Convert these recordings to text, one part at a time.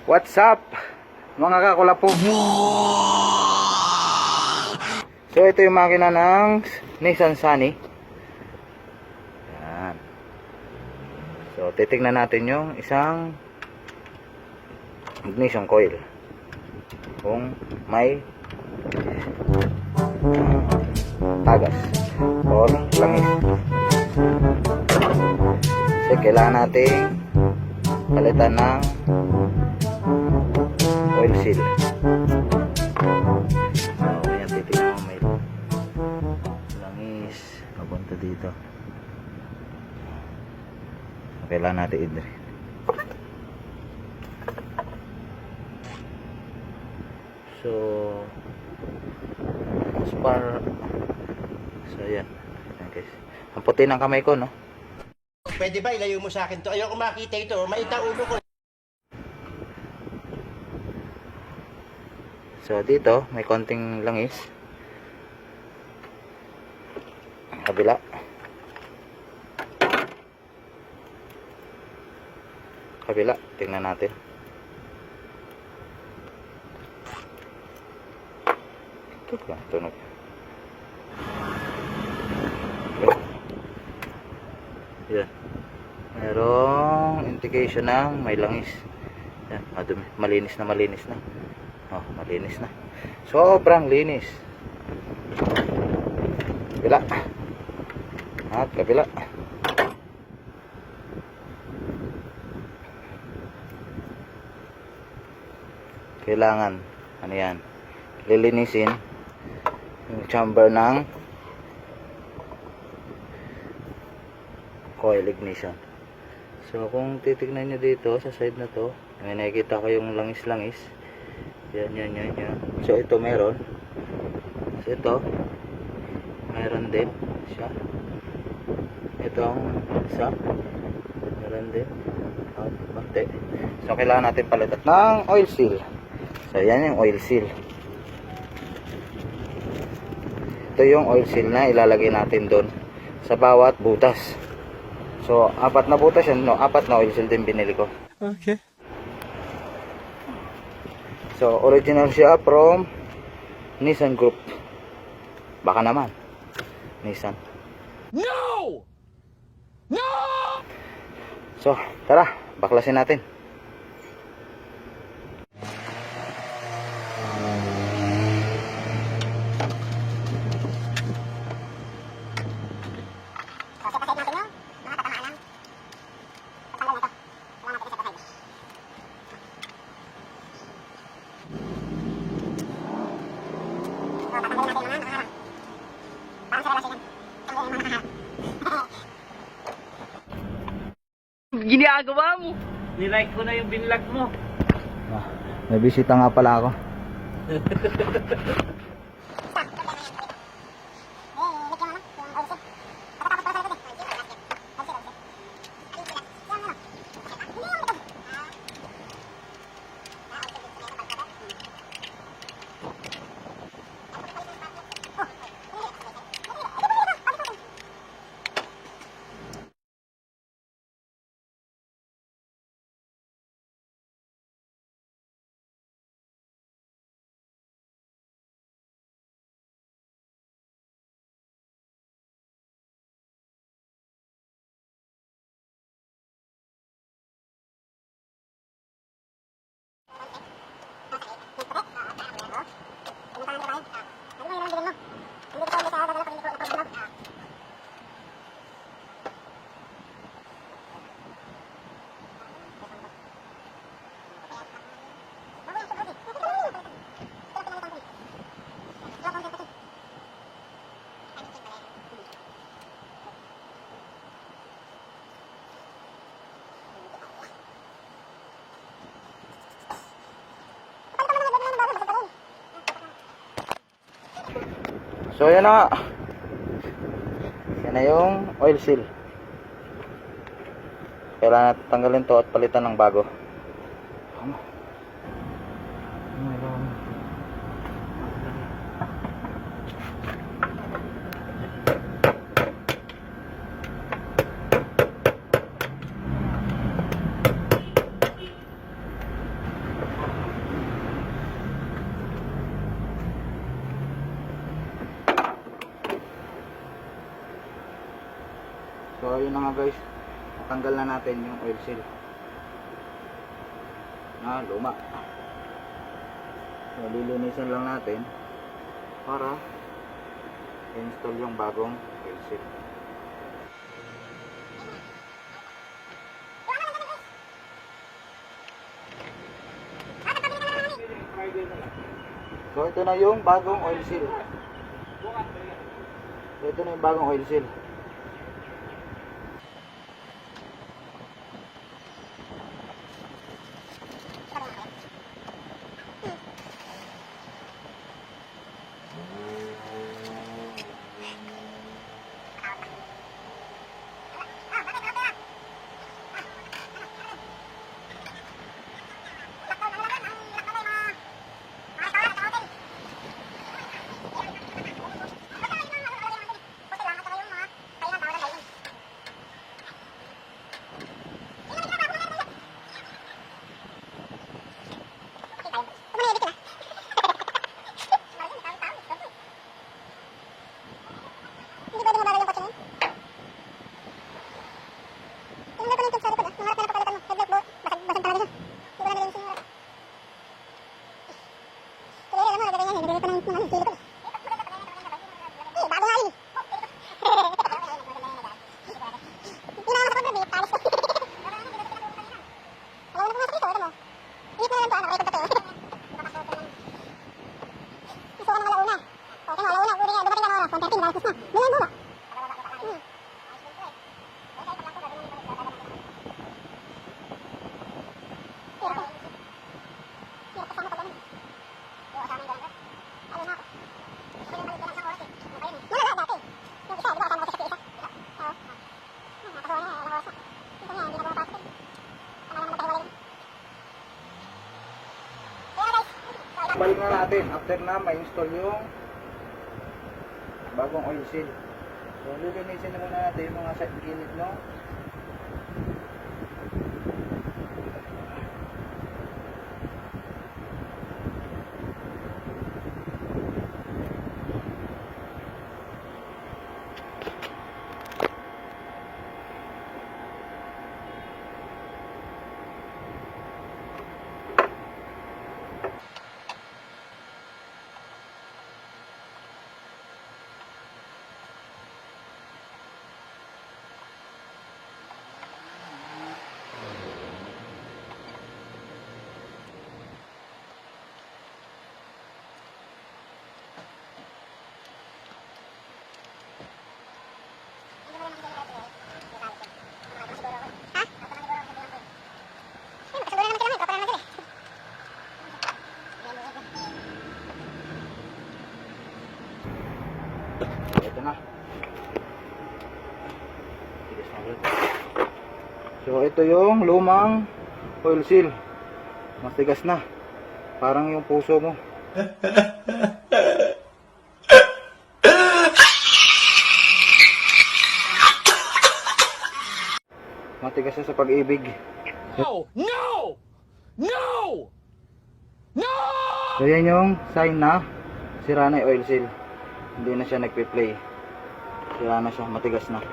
What's up mga kakulapog? So ito yung makina ng Nissan Sunny. Yan. So titignan natin yung isang ignition coil kung may tagas or langis. So kailangan natin palitan ng oil seal. Ayan, titignan mo may langis papunta dito. Kailangan natin idri. So ayan guys, ang puti ng kamay ko, no? Pwede ba ilayo mo sa akin to? Ayoko makita ito. Maita ulo ko. So dito may konting langis. Kabila. Kabila, tingnan natin. Tunog. Yan. Merong indication ng may langis. Yan, madumi. Malinis na. Oh, malinis na. Sobrang linis. Kabila. At kabila. Kailangan ano yan? Lilinisin yung chamber ng coil ignition. So kung titignan nyo dito sa side na to, may nakikita ko yung langis-langis. Yan. So ito meron. So ito meron din siya. Ito ang isa. Meron din. Bante. So kailangan natin palitan ng oil seal. So yan yung oil seal. Ito yung oil seal na ilalagay natin doon sa bawat butas. So, 4 na butas yan, no? 4 na oil seal din binili ko. Okay. So, original siya from Nissan Group. Baka naman. Nissan. No! No! So, tara. Baklasin natin. Ginagawa mo. Nilike ko na yung binlog mo. May bisita nga pala ako. So yan na. Yan na yung oil seal. Kailangan natin tanggalin to at palitan ng bago. yun na nga guys, natanggal na natin yung oil seal na luma. So lilinisan lang natin para install yung bagong oil seal. So ito na yung bagong oil seal. So ito na yung bagong oil seal. Balik na natin after na ma-install yung bagong oil seal. So lilinisin na muna natin yung mga side gilid, no? Ito na. So ito yung lumang oil seal. Matigas na. Parang yung puso mo. Matigas na sa pag-ibig. No! No! No! No! So yan yung sign na sira na yung oil seal. Hindi na siya nagpe-play. Sira na siya, matigas na.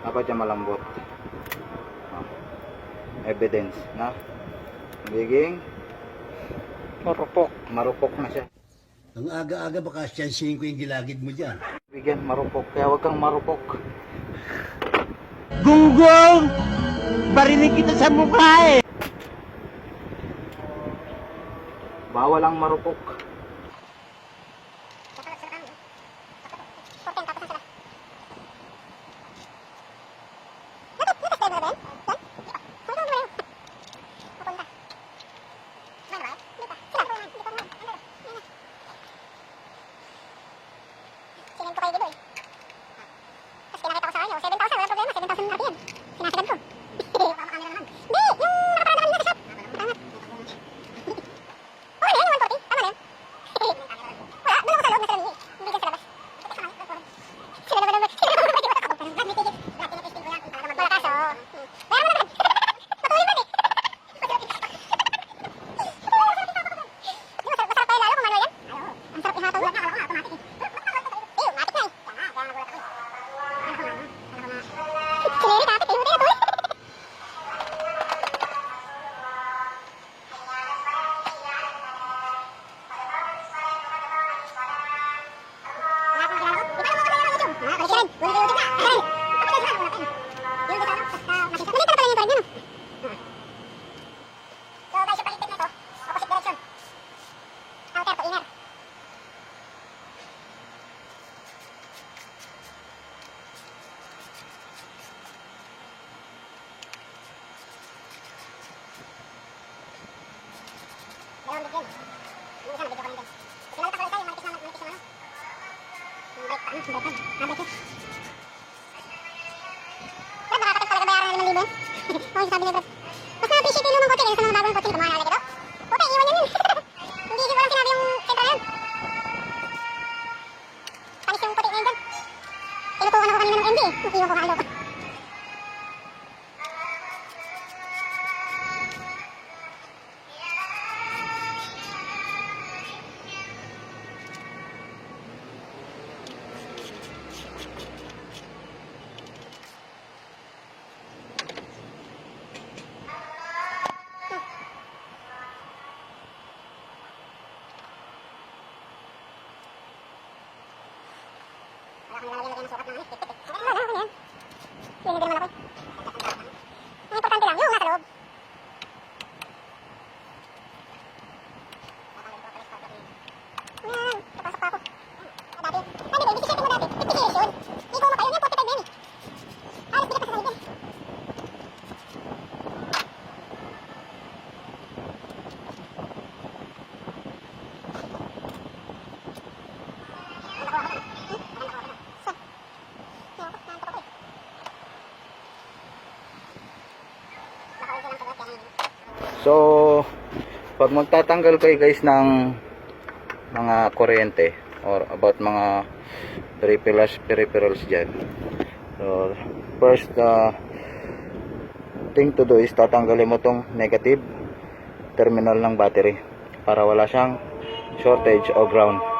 Dapat siya malambot. Evidence na magiging marupok na siya. Ang aga-aga baka siyansihin ko yung gilagid mo dyan. Bigyan marupok, kaya wag kang marupok. Gunggong! Barinig kita sa mukha eh! Bawal ang marupok. So, pag magtatanggal kayo guys ng mga kuryente or about mga peripherals dyan, so first thing to do is tatanggalin mo tong negative terminal ng battery para wala siyang shortage o ground.